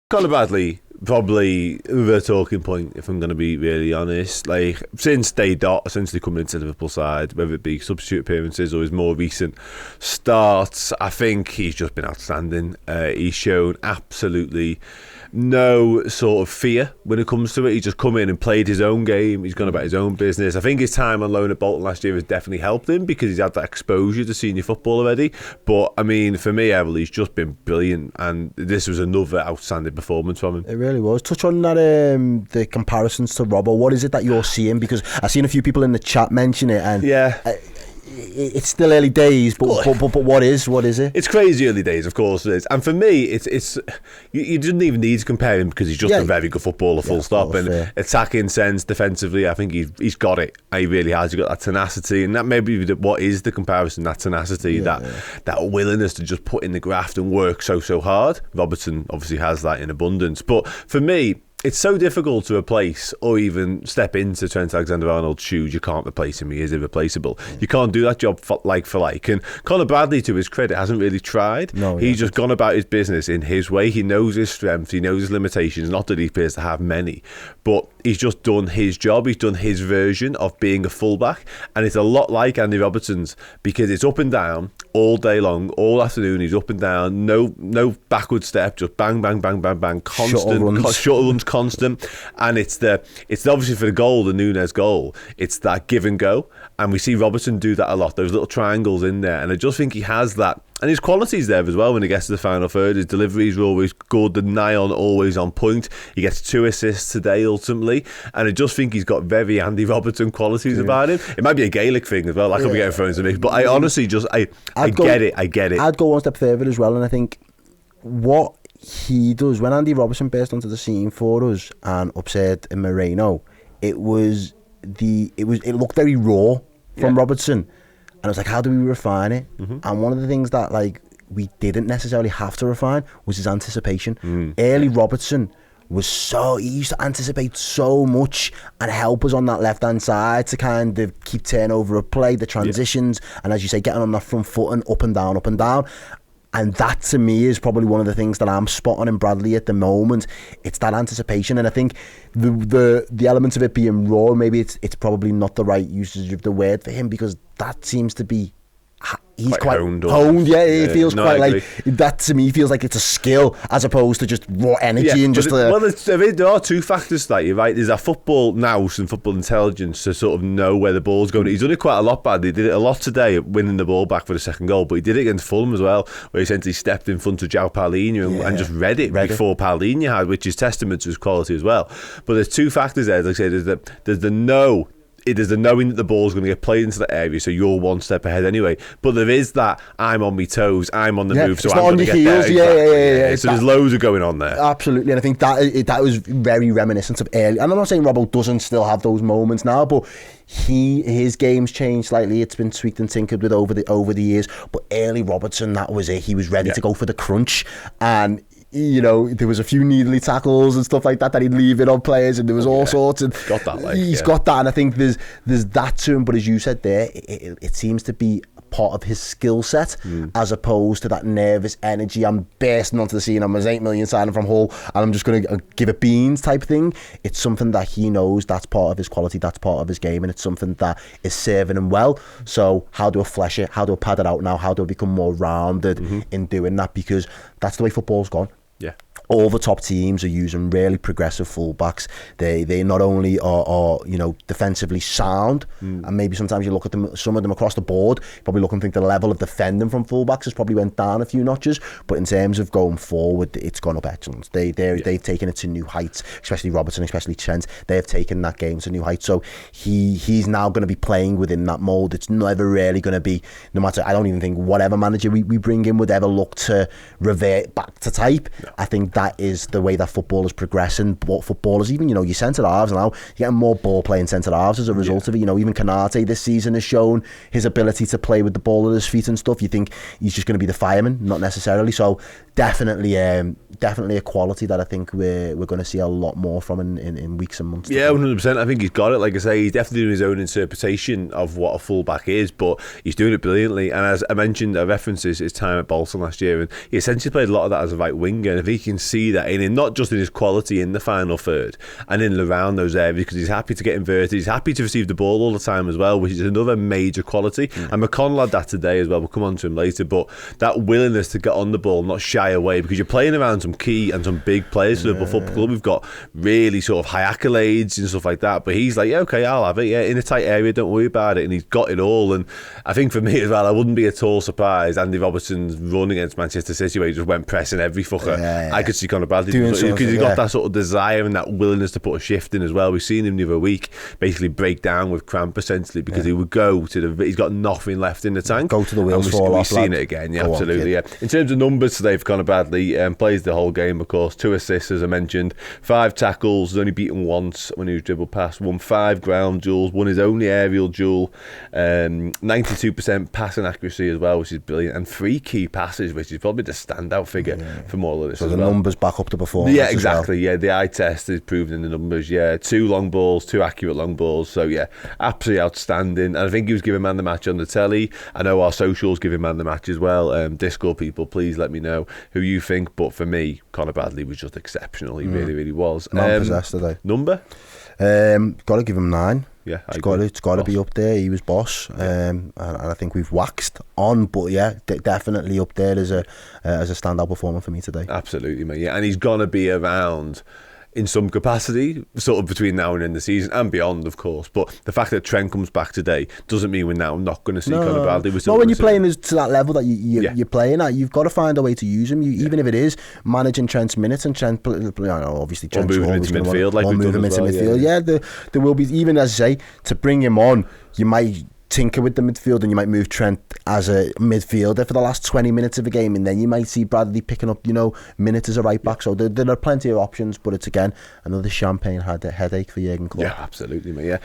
Conor Bradley, probably the talking point, if I'm going to be really honest. Like, since day dot, essentially coming into the Liverpool side, whether it be substitute appearances or his more recent starts, I think he's just been outstanding. He's shown absolutely no sort of fear when it comes to it. He's just come in and played his own game. He's gone about his own business. I think his time on loan at Bolton last year has definitely helped him because he's had that exposure to senior football already. But I mean, for me, Errol, he's just been brilliant, and this was another outstanding performance from him. It really was. Touch on that, the comparisons to Robbo. What is it that you're seeing? Because I've seen a few people in the chat mention it, and yeah. It's still early days, but what is it? It's crazy early days, of course it is. And for me, it's you didn't even need to compare him because he's just a very good footballer, full stop. And attacking sense, defensively, I think he's got it. He really has. He's got that tenacity, and that maybe what is the comparison? That tenacity, that willingness to just put in the graft and work so hard. Robertson obviously has that in abundance, but for me, it's so difficult to replace or even step into Trent Alexander-Arnold's shoes. You can't replace him. He is irreplaceable. You can't do that job for like. And Conor Bradley, to his credit, hasn't really tried. No, he's just gone about his business in his way. He knows his strengths. He knows his limitations. Not that he appears to have many, but he's just done his job. He's done his version of being a fullback, and it's a lot like Andy Robertson's because it's up and down all day long, all afternoon. He's up and down, no backward step, just bang, bang, bang, bang, bang, constant shuttle runs, constant. And it's obviously for the goal, the Núñez goal, it's that give and go, and we see Robertson do that a lot, those little triangles in there, and I just think he has that. And his quality's there as well when he gets to the final third. His deliveries are always good, the nigh on always on point. He gets 2 assists today ultimately, and I just think he's got very Andy Robertson qualities about him. It might be a Gaelic thing as well, I could be getting thrown into me, but I honestly just I get it. I'd go one step further as well, and I think what he does when Andy Robertson burst onto the scene for us and upset in Moreno, it looked very raw from Robertson. And I was like, how do we refine it? And one of the things that we didn't necessarily have to refine was his anticipation. Early Robertson he used to anticipate so much and help us on that left-hand side to kind of keep turnover of play, the transitions, and as you say, getting on that front foot and up and down. And that, to me, is probably one of the things that I'm spotting in Bradley at the moment. It's that anticipation, and I think the elements of it being raw, maybe it's probably not the right usage of the word for him, because that seems to be he's quite honed. It feels quite like that to me. Feels like it's a skill as opposed to just raw energy and just. There are two factors to that. You're right. There's a football nous and football intelligence to sort of know where the ball's going. He's done it quite a lot badly. He did it a lot today, winning the ball back for the second goal. But he did it against Fulham as well, where he essentially stepped in front of João Paulinho and just read it before Paulinho had, which is testament to his quality as well. But there's two factors there. Like I say, there's the know. It is the knowing that the ball's going to get played into that area, so you're one step ahead anyway. But there is that I'm on my toes, I'm on the move, so I'm going to get heels, there. Yeah. So there's loads of going on there. Absolutely, and I think that was very reminiscent of early. And I'm not saying Robbo doesn't still have those moments now, but his game's changed slightly. It's been tweaked and tinkered with over the years. But early Robertson, that was it. He was ready to go for the crunch, and there was a few needly tackles and stuff like that he'd leave it on players, and there was all sorts. And got that, he's got that, and I think there's that to him. But as you said there, it seems to be part of his skill set as opposed to that nervous energy. I'm bursting onto the scene. I'm an 8 million signing from Hull, and I'm just going to give it beans type thing. It's something that he knows that's part of his quality, that's part of his game, and it's something that is serving him well. So how do I flesh it? How do I pad it out now? How do I become more rounded in doing that? Because that's the way football's gone. Yeah. All the top teams are using really progressive fullbacks. They not only are defensively sound, and maybe sometimes you look at them, some of them across the board, you probably look and think the level of defending from fullbacks has probably went down a few notches. But in terms of going forward, it's gone up excellent. They've taken it to new heights, especially Robertson, especially Trent. They've taken that game to new heights. So he's now going to be playing within that mould. It's never really going to be, no matter, I don't even think whatever manager we bring in would ever look to revert back to type. No. I think that is the way that football is progressing. But footballers, even your centre halves now, you're getting more ball playing centre halves as a result of it. Even Konate this season has shown his ability to play with the ball at his feet and stuff. You think he's just going to be the fireman, not necessarily. So definitely definitely a quality that I think we're going to see a lot more from in weeks and months. Yeah, 100%. I think he's got it. Like I say, he's definitely doing his own interpretation of what a fullback is, but he's doing it brilliantly. And as I mentioned, I referenced his time at Bolton last year, and he essentially played a lot of that as a right winger. And if he can see that in not just in his quality in the final third and in around those areas, because he's happy to get inverted, he's happy to receive the ball all the time as well, which is another major quality. And McConnell had that today as well. We'll come on to him later, but that willingness to get on the ball, not shy away, because you're playing around some key and some big players for Liverpool Football Club. We've got really sort of high accolades and stuff like that, but he's like, yeah, okay, I'll have it, yeah, in a tight area, don't worry about it. And he's got it all. And I think for me as well, I wouldn't be at all surprised Andy Robertson's run against Manchester City where he just went pressing every fucker. I could see Conor Bradley because he's got that sort of desire and that willingness to put a shift in as well. We've seen him the other week basically break down with cramp essentially, because he would go to he's got nothing left in the tank, go to the wheels fall off. We've seen it again, yeah, absolutely. In terms of numbers today for Conor Bradley, plays the whole game, of course. 2 assists, as I mentioned, 5 tackles, was only beaten once when he was dribbled past, won 5 ground duels, won his only aerial duel, 92% passing accuracy as well, which is brilliant, and 3 key passes, which is probably the standout figure from all of this. So as the well. numbers back up the performance. Yeah, exactly. Yeah, the eye test is proven in the numbers. Yeah, 2 long balls, 2 accurate long balls. So yeah, absolutely outstanding. And I think he was given man the match on the telly. I know our socials give him man the match as well. Discord people, please let me know who you think. But for me, Conor Bradley was just exceptional. He really, really was. Non-possessed today. Number? Got to give him 9. Yeah, it's got to be up there. He was boss, and I think we've waxed on, but yeah, definitely up there as a standout performer for me today. Absolutely, mate. Yeah, and he's gonna be around in some capacity, sort of between now and end of the season and beyond, of course. But the fact that Trent comes back today doesn't mean we're now not going to see Conor Bradley. No, when you're playing to that level that you're playing at, you've got to find a way to use him. Even if it is managing Trent's minutes, and Trent, obviously, Trent's moving into midfield, like we've done as well. Yeah, there will be, even as I say, to bring him on, you might tinker with the midfield and you might move Trent as a midfielder for the last 20 minutes of a game, and then you might see Bradley picking up minutes as a right back. So there are plenty of options, but it's again another champagne headache for Jurgen Klopp. Yeah, absolutely, mate. Yeah.